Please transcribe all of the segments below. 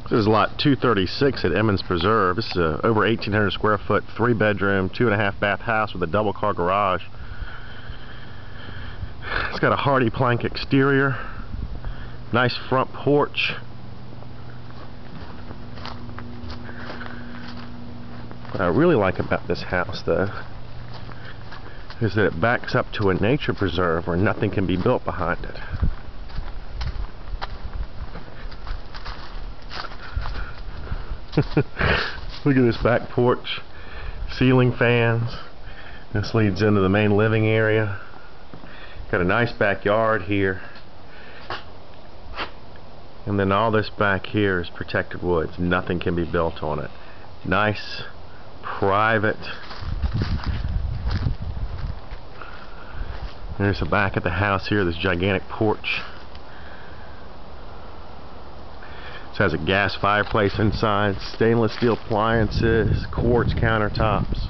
This is lot 236 at Emmens Preserve. This is a over 1,800 square foot, 3-bedroom, 2.5 bath house with a double car garage. It's got a hardy plank exterior, nice front porch. What I really like about this house, though, is that it backs up to a nature preserve where nothing can be built behind it. Look at this back porch, ceiling fans. This leads into the main living area. Got a nice backyard here. And then all this back here is protected woods. Nothing can be built on it. Nice, private. There's the back of the house here, this gigantic porch. This has a gas fireplace inside, stainless steel appliances, quartz countertops.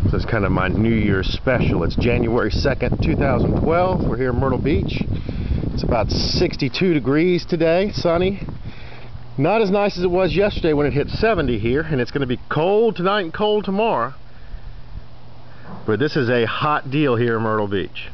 This is kind of my New Year's special. It's January 2nd, 2012. We're here in Myrtle Beach. It's about 62 degrees today, sunny. Not as nice as it was yesterday when it hit 70 here, and it's going to be cold tonight and cold tomorrow. But this is a hot deal here in Myrtle Beach.